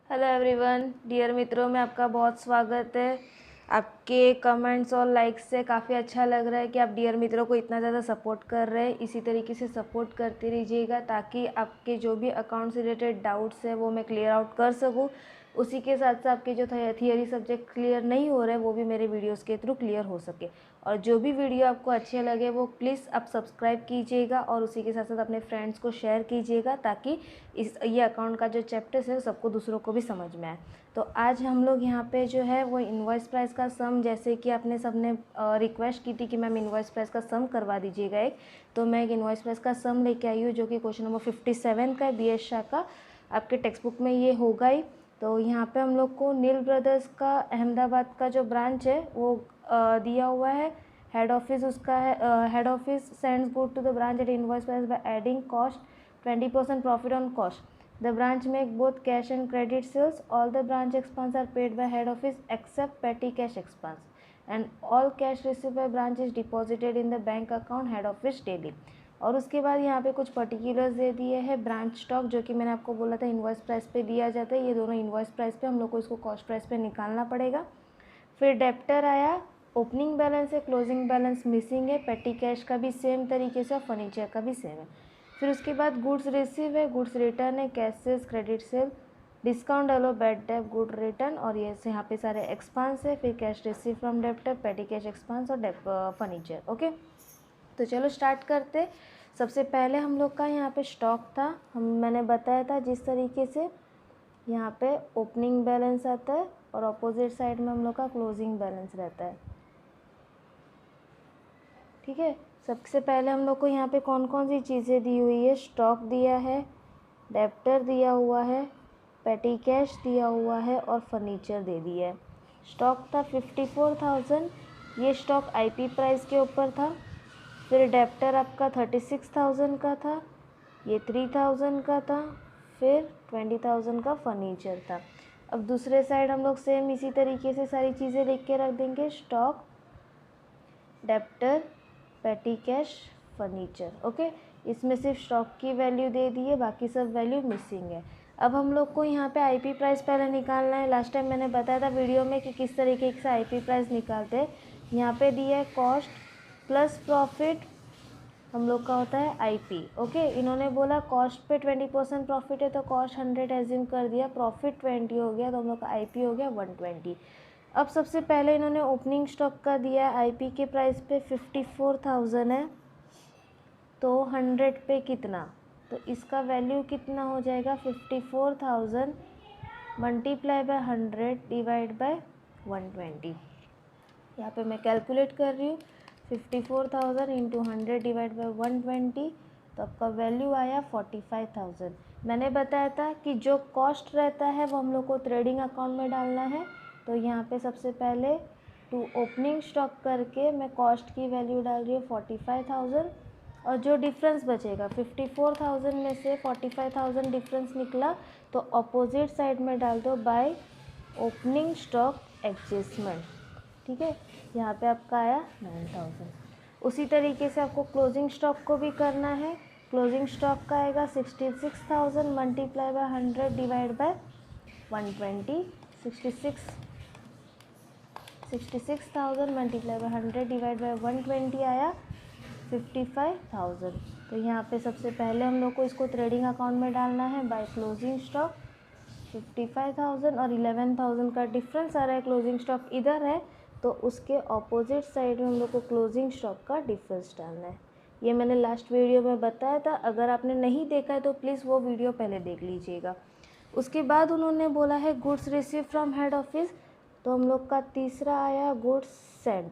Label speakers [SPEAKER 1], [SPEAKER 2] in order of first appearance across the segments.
[SPEAKER 1] Hello everyone, dear मित्रों में आपका बहुत स्वागत है। आपके कमेंट्स और लाइक्स से काफ़ी अच्छा लग रहा है कि आप डियर मित्रों को इतना ज़्यादा सपोर्ट कर रहे हैं। इसी तरीके से सपोर्ट करते रहिएगा ताकि आपके जो भी अकाउंट से रिलेटेड डाउट्स है वो मैं क्लियर आउट कर सकूँ। उसी के साथ साथ आपके जो थियरी सब्जेक्ट क्लियर नहीं हो रहे हैं वो भी मेरे वीडियोस के थ्रू क्लियर हो सके। और जो भी वीडियो आपको अच्छे लगे वो प्लीज़ आप सब्सक्राइब कीजिएगा और उसी के साथ साथ अपने फ्रेंड्स को शेयर कीजिएगा ताकि ये अकाउंट का जो चैप्टर्स है सबको दूसरों को भी समझ में आए। तो आज हम लोग यहाँ पे जो है वो इनवॉइस प्राइस का सम, जैसे कि आपने सबने रिक्वेस्ट की थी कि मैम इनवॉइस प्राइस का सम करवा दीजिएगा एक, तो मैं एक इनवॉइस प्राइस का सम लेके आई हूँ जो कि क्वेश्चन नंबर 57 का है, बी एस शाह का। आपके टेक्स्ट बुक में ये होगा ही। तो यहाँ पे हम लोग को नील ब्रदर्स का अहमदाबाद का जो ब्रांच है वो दिया हुआ है। हेड ऑफिस उसका है, head office sends good to the branch at invoice price by adding cost 20% profit on cost. The branch make both cash and credit sales. All the branch expenses are paid by head office except petty cash expense. And all cash received by branch is deposited in the bank account head office daily. और उसके बाद यहाँ पे कुछ particulars दे दिए हैं। Branch stock जो कि मैंने आपको बोला था इनवॉइस प्राइस पे दिया जाता है, ये दोनों इनवॉइस प्राइस पे हम लोग को इसको कॉस्ट प्राइस पे निकालना पड़ेगा। फिर डेप्टर आया, ओपनिंग बैलेंस है, क्लोजिंग बैलेंस मिसिंग है, पेटी कैश का भी सेम तरीके से, फर्नीचर का भी सेम है। फिर उसके बाद गुड्स रिसीव है, गुड्स रिटर्न है, cash sales, credit sale, discount डालो, बैड डेप, गुड रिटर्न, और ये से यहाँ पे सारे एक्सपांस है। फिर cash receive from debtor, petty cash expense और फर्नीचर। ओके, तो चलो स्टार्ट करते। सबसे पहले हम लोग का यहाँ पे स्टॉक था, मैंने बताया था जिस तरीके से यहाँ पे ओपनिंग बैलेंस आता है और अपोजिट साइड में हम लोग का क्लोजिंग बैलेंस रहता है। ठीक है, सबसे पहले हम लोग को यहाँ पे कौन कौन सी चीज़ें दी हुई है। स्टॉक दिया है, डेप्टर दिया हुआ है, पेटी कैश दिया हुआ है और फर्नीचर दे दिया है। स्टॉक था 54,000, ये स्टॉक आईपी प्राइस के ऊपर था। फिर डेप्टर आपका 36,000 का था, ये 3,000 का था। फिर 20,000 का फर्नीचर था। अब दूसरे साइड हम लोग सेम इसी तरीके से सारी चीज़ें लिख के रख देंगे, stock, debtor, petty cash, furniture. Okay, इसमें सिर्फ स्टॉक की वैल्यू दे दी है, बाकी सब वैल्यू मिसिंग है। अब हम लोग को यहाँ पे आईपी प्राइस पहले निकालना है। लास्ट टाइम मैंने बताया था वीडियो में कि किस तरीके से आईपी प्राइस निकालते हैं। यहाँ पे दिया है कॉस्ट प्लस प्रॉफिट, हम लोग का होता है आईपी। ओके, इन्होंने बोला कॉस्ट पे 20% प्रॉफिट है तो कॉस्ट 100 एज्यूम कर दिया, प्रॉफिट 20 हो गया तो हम लोग का आईपी हो गया 120। अब सबसे पहले इन्होंने ओपनिंग स्टॉक का दिया, आईपी के प्राइस पे 54,000 है, तो 100 पे कितना, तो इसका वैल्यू कितना हो जाएगा 54,000 मल्टीप्लाई बाय 100 डिवाइड बाय 120। यहाँ पे मैं कैलकुलेट कर रही हूँ, 54,000 इंटू 100 डिवाइड बाई 120, तो आपका वैल्यू आया 45,000। मैंने बताया था कि जो कॉस्ट रहता है वो हम लोग को ट्रेडिंग अकाउंट में डालना है। तो यहाँ पे सबसे पहले टू ओपनिंग स्टॉक करके मैं कॉस्ट की वैल्यू डाल रही हूँ 45,000, और जो डिफरेंस बचेगा 54,000 में से 45,000 डिफरेंस निकला तो अपोजिट साइड में डाल दो बाय ओपनिंग स्टॉक एडजस्टमेंट। ठीक है, यहाँ पे आपका आया 9,000। उसी तरीके से आपको क्लोजिंग स्टॉक को भी करना है। क्लोजिंग स्टॉक का आएगा 66,000 multiply by 100 divide by 120। 66,000 multiply by 100 divide by 120 आया 55,000। तो यहाँ पे सबसे पहले हम लोग को इसको ट्रेडिंग अकाउंट में डालना है बाय क्लोजिंग स्टॉक 55,000, और 11,000 का डिफरेंस आ रहा है, क्लोजिंग स्टॉक इधर है तो उसके ऑपोजिट साइड में हम लोग को क्लोजिंग स्टॉक का डिफरेंस डालना है। ये मैंने लास्ट वीडियो में बताया था, अगर आपने नहीं देखा है तो प्लीज़ वो वीडियो पहले देख लीजिएगा। उसके बाद उन्होंने बोला है goods receive from head office, तो हम लोग का तीसरा आया goods send.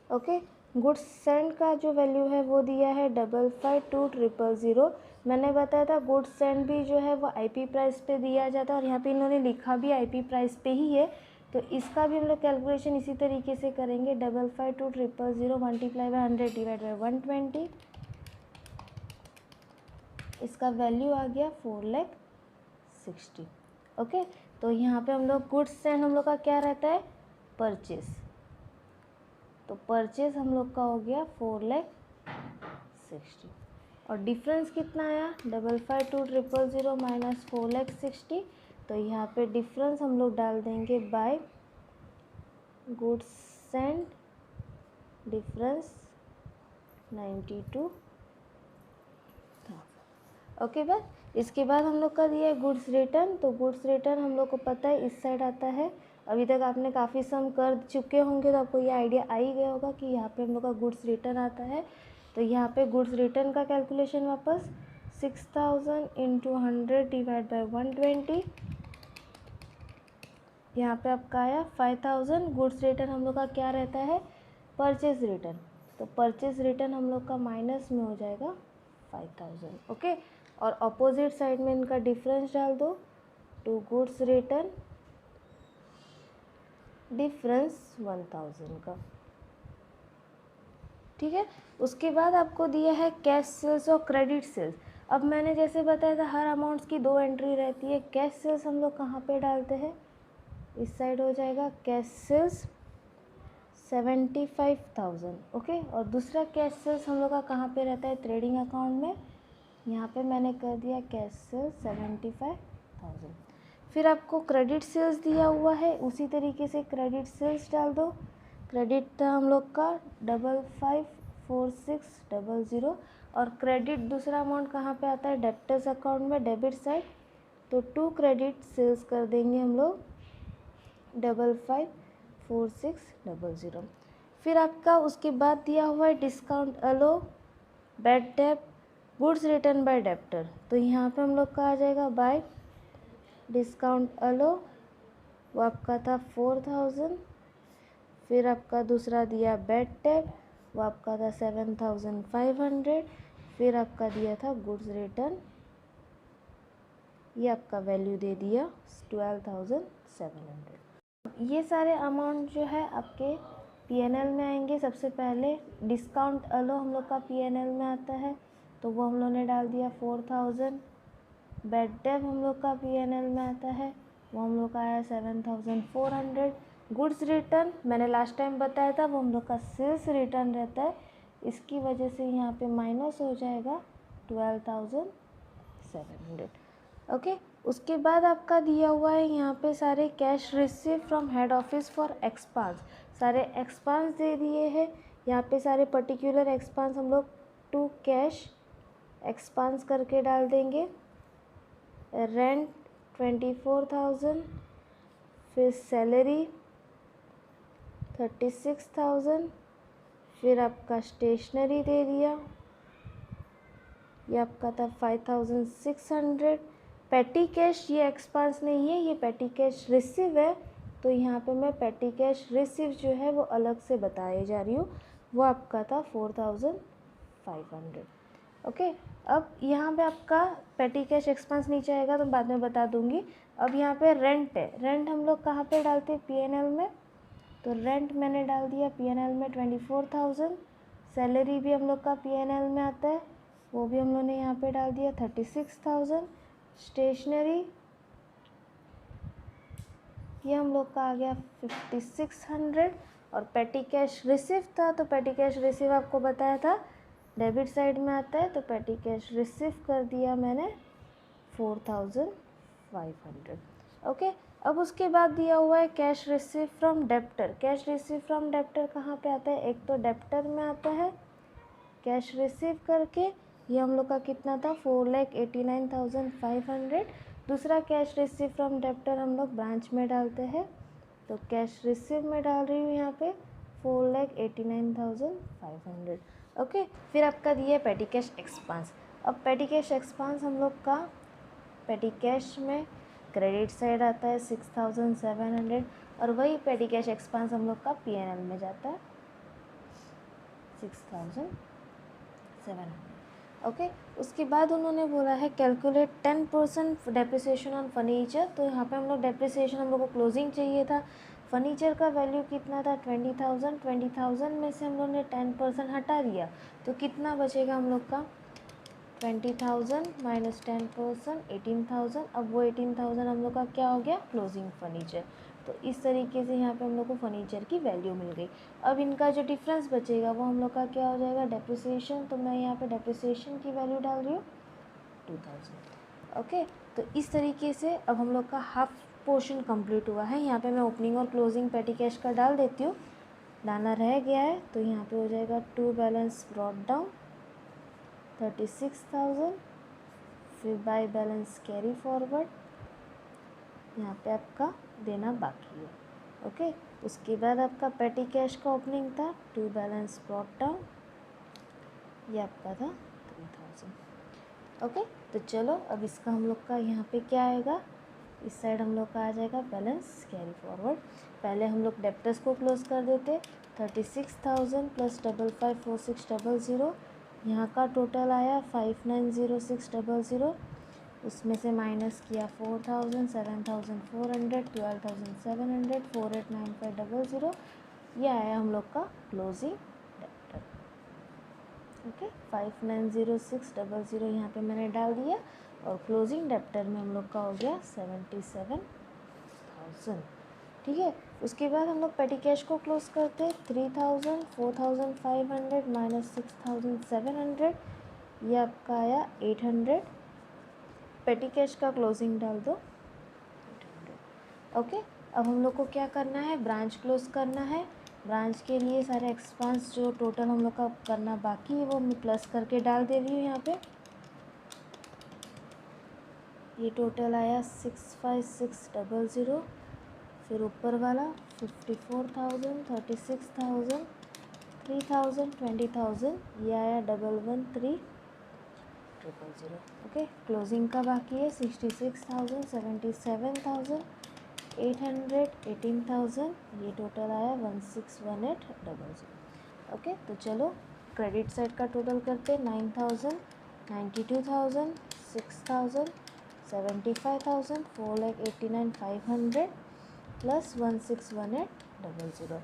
[SPEAKER 1] Okay, goods send का जो वैल्यू है वो दिया है 552000। मैंने बताया था गुड्स सेंड भी जो है वो आईपी प्राइस पे दिया जाता है, और यहाँ पे इन्होंने लिखा भी आईपी प्राइस पे ही है, तो इसका भी हम लोग कैलकुलेशन इसी तरीके से करेंगे। 552000 मल्टीप्लाई बाय 100 डिवाइड बाय 120, इसका वैल्यू आ गया 4,60,000। ओके, तो यहाँ पे हम लोग गुड्स सेंड हम लोग का क्या रहता है, परचेस, तो परचेज हम लोग का हो गया 4,60,000। और डिफरेंस कितना आया 552000 माइनस 4,60,000। तो यहाँ पे डिफरेंस हम लोग डाल देंगे buy goods and difference 92। Okay बस इसके बाद हम लोग का दिया है गुड्स रिटर्न। तो गुड्स रिटर्न हम लोग को पता है इस साइड आता है। अभी तक आपने काफ़ी सम कर चुके होंगे तो आपको ये आइडिया आ ही गया होगा कि यहाँ पे हम लोग का गुड्स रिटर्न आता है। तो यहाँ पे गुड्स रिटर्न का कैलकुलेशन वापस 6000 इंटू 100 डिवाइड बाई 120। यहाँ पे आपका आया 5000। गुड्स रिटर्न हम लोग का क्या रहता है परचेज रिटर्न। तो परचेज रिटर्न हम लोग का माइनस में हो जाएगा 5000। ओके और अपोजिट साइड में इनका डिफरेंस डाल दो टू गुड्स रिटर्न डिफरेंस 1000 का। ठीक है उसके बाद आपको दिया है कैश सेल्स और क्रेडिट सेल्स। अब मैंने जैसे बताया था हर अमाउंट्स की 2 एंट्री रहती है। कैश सेल्स हम लोग कहाँ पे डालते हैं इस साइड हो जाएगा कैश सेल्स 75,000। ओके और दूसरा कैश सेल्स हम लोग का कहाँ पे रहता है ट्रेडिंग अकाउंट में। यहाँ पे मैंने कर दिया कैश सेल्स 75,000। फिर आपको क्रेडिट सेल्स दिया हुआ है उसी तरीके से क्रेडिट सेल्स डाल दो। क्रेडिट था हम लोग का 554600 और क्रेडिट दूसरा अमाउंट कहाँ पे आता है डेब्टर्स अकाउंट में डेबिट साइड। तो 2 क्रेडिट सेल्स कर देंगे हम लोग 554600। फिर आपका उसके बाद दिया हुआ है discount allow bad debt goods return by debtor. तो यहाँ पे हम लोग का आ जाएगा बाय डिस्काउंट अलो वो आपका था 4000। फिर आपका दूसरा दिया बैड डेट वो आपका था 7500। फिर आपका दिया था गुड्स रिटर्न ये आपका वैल्यू दे दिया 12,700। ये सारे अमाउंट जो है आपके पीएनएल में आएंगे। सबसे पहले डिस्काउंट अलो हम लोग का पीएनएल में आता है तो वो हम लोग ने डाल दिया 4000। बैड डेट हम लोग का पीएनएल में आता है वो हम लोग का आया 7400। गुड्स रिटर्न मैंने लास्ट टाइम बताया था वो हम लोग का सेल्स रिटर्न रहता है इसकी वजह से यहाँ पे माइनस हो जाएगा 12,700। ओके उसके बाद आपका दिया हुआ है यहाँ पे सारे cash receive from head office for expanse. सारे एक्सपांस दे दिए हैं यहाँ पे सारे पर्टिकुलर एक्सपांस हम लोग टू कैश एक्सपांस करके डाल देंगे। रेंट 24,000। फिर सैलरी 36,000। फिर आपका स्टेशनरी दे दिया ये आपका था 5,600। पेटी कैश ये एक्सपांस नहीं है ये पेटी कैश रिसीव है। तो यहाँ पे मैं पेटी कैश रिसीव जो है वो अलग से बताए जा रही हूँ वो आपका था 4,500। ओके अब यहाँ पे आपका पेटी कैश एक्सपेंस नीचे आएगा तो बाद में बता दूंगी। अब यहाँ पे रेंट है। रेंट हम लोग कहाँ पे डालते हैं पीएनएल में। तो रेंट मैंने डाल दिया पीएनएल में 24,000। सैलरी भी हम लोग का पीएनएल में आता है वो भी हम लोग ने यहाँ पे डाल दिया 36,000। स्टेशनरी ये हम लोग का आ गया 5,600। और पेटी कैश रिसीव था तो पेटी कैश रिसीव आपको बताया था डेबिट साइड में आता है तो पेटी कैश रिसीव कर दिया मैंने 4,500। ओके अब उसके बाद दिया हुआ है cash receive from debtor. Cash receive from debtor कहाँ पे आता है एक तो डेब्टर में आता है कैश रिसीव करके ये हम लोग का कितना था 4,89,500। दूसरा कैश रिसीव फ्रॉम डेब्टर हम लोग ब्रांच में डालते हैं तो कैश रिसीव में डाल रही हूँ यहाँ पे 4,89,500। ओके फिर आपका दिया है पेटी कैश एक्सपांस। अब पेटी कैश एक्सपांस हम लोग का पेटी कैश में क्रेडिट साइड आता है 6,700 और वही पेटी कैश एक्सपांस हम लोग का पीएनएल में जाता है 6,700। ओके उसके बाद उन्होंने बोला है कैलकुलेट 10% डेप्रिसिएशन ऑन फर्नीचर। तो यहाँ पे हम लोग डेप्रिसिएशन हम लोग को क्लोजिंग चाहिए था। फर्नीचर का वैल्यू कितना था 20,000। 20,000 में से हम लोग ने 10% हटा दिया तो कितना बचेगा हम लोग का 20,000 माइनस 10% 18,000। अब वो 18,000 हम लोग का क्या हो गया क्लोजिंग फर्नीचर। तो इस तरीके से यहाँ पे हम लोग को फर्नीचर की वैल्यू मिल गई। अब इनका जो डिफरेंस बचेगा वो हम लोग का क्या हो जाएगा, डेप्रिसिएशन। तो मैं यहाँ पे डेप्रिसिएशन की वैल्यू डाल रही हूँ 2000। ओके, तो इस तरीके से अब हम लोग का हाफ पोर्शन कंप्लीट हुआ है। यहाँ पे मैं ओपनिंग और क्लोजिंग पेटी कैश का डाल देती हूँ, डालना रह गया है। तो यहाँ पे हो जाएगा टू बैलेंस ब्रॉट डाउन 36,000, फिर बाय बैलेंस कैरी फॉरवर्ड यहाँ पे आपका देना बाकी है। ओके, उसके बाद आपका पेटी कैश का ओपनिंग था, टू बैलेंस ब्रॉट डाउन, ये आपका था 3000। ओके, तो चलो अब इसका हम लोग का यहाँ पे क्या आएगा, इस साइड हम लोग का आ जाएगा बैलेंस कैरी फॉरवर्ड। पहले हम लोग डेप्टर्स को क्लोज कर देते, 36,000 प्लस 554600, यहाँ का टोटल आया 590600, उसमें से माइनस किया 4000, 7400, 12700, 489500, ये आया हम लोग का क्लोजिंग डेप्टर। ओके, 590600 यहाँ पे मैंने डाल दिया और क्लोजिंग डेप्टर में हम लोग का हो गया 77,000। ठीक है, उसके बाद हम लोग पेटी कैश को क्लोज करते, 3000, 4500 माइनस 6700, ये आपका आया 800। पेटी कैश का क्लोजिंग डाल दो 800। ओके, अब हम लोग को क्या करना है, ब्रांच क्लोज करना है। ब्रांच के लिए सारे एक्सपेंस जो टोटल हम लोग का करना बाकी है वो मैं प्लस करके डाल दे रही हूँ यहाँ पे। ये टोटल आया 65600, फिर ऊपर वाला 54,000, 36,000, 3,000, 20,000, ये आया 113,000। ओके, क्लोजिंग का बाकी है 66,000, 77,000, 800, 18,000, ये टोटल आया 161800। ओके, तो चलो क्रेडिट साइड का टोटल करते, 9,000, 92,000, 6,000, 75,000, 4,89,500 प्लस 161800,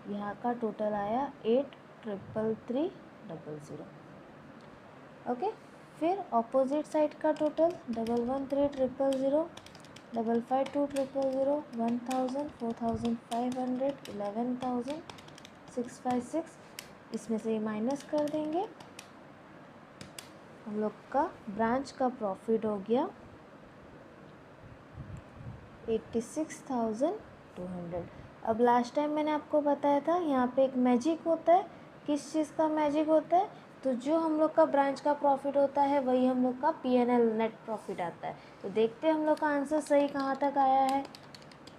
[SPEAKER 1] यहाँ का टोटल आया 8,333,000। ओके, फिर ऑपोजिट साइड का टोटल 113,000, 552,000, 1,000, 4,500, 11,000, 656, इसमें से माइनस कर देंगे। हम लोग का ब्रांच का प्रॉफिट हो गया 86,200। अब लास्ट टाइम मैंने आपको बताया था यहाँ पे एक मैजिक होता है, किस चीज़ का मैजिक होता है, तो जो हम लोग का ब्रांच का प्रॉफिट होता है वही हम लोग का P&L नेट प्रॉफिट आता है। तो देखते हैं हम लोग का आंसर सही कहाँ तक आया है।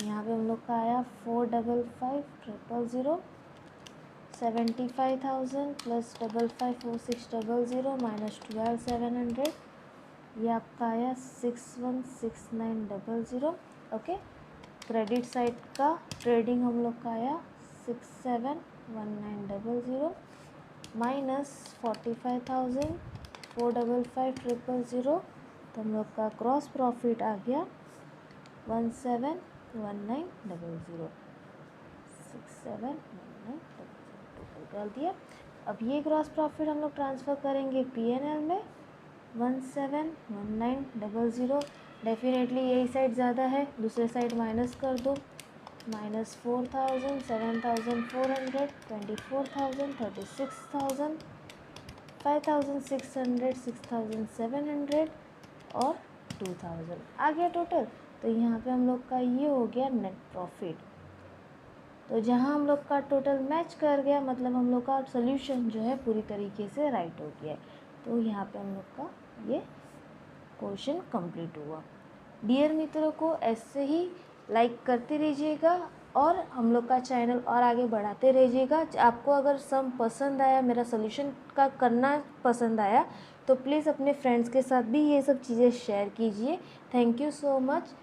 [SPEAKER 1] यहाँ पे हम लोग का आया 455,000, 75,000 प्लस 554600 माइनस 12,700, ये आपका आया 616900। ओके, क्रेडिट साइड का ट्रेडिंग हम लोग का आया 671900 माइनस 45,000, 455,000, तो हम लोग का क्रॉस प्रॉफिट आ गया 171900, 6719 टोटल कर दिया। अब ये ग्रॉस प्रॉफिट हम लोग ट्रांसफ़र करेंगे P&L में 171900। डेफिनेटली यही साइड ज़्यादा है, दूसरे साइड माइनस कर दो, माइनस 4,000, 7,400, 24,000, 36,000, 5,600, 6,700 और 2,000 आ गया टोटल। तो यहाँ पे हम लोग का ये हो गया नेट प्रॉफिट। तो जहाँ हम लोग का टोटल मैच कर गया, मतलब हम लोग का सोल्यूशन जो है पूरी तरीके से राइट हो गया है। तो यहाँ पे हम लोग का ये क्वेश्चन कंप्लीट हुआ। डियर मित्रों को ऐसे ही लाइक करते रहिएगा और हम लोग का चैनल और आगे बढ़ाते रहिएगा। आपको अगर सम पसंद आया, मेरा सोल्यूशन का करना पसंद आया, तो प्लीज़ अपने फ्रेंड्स के साथ भी ये सब चीज़ें शेयर कीजिए। Thank you so much.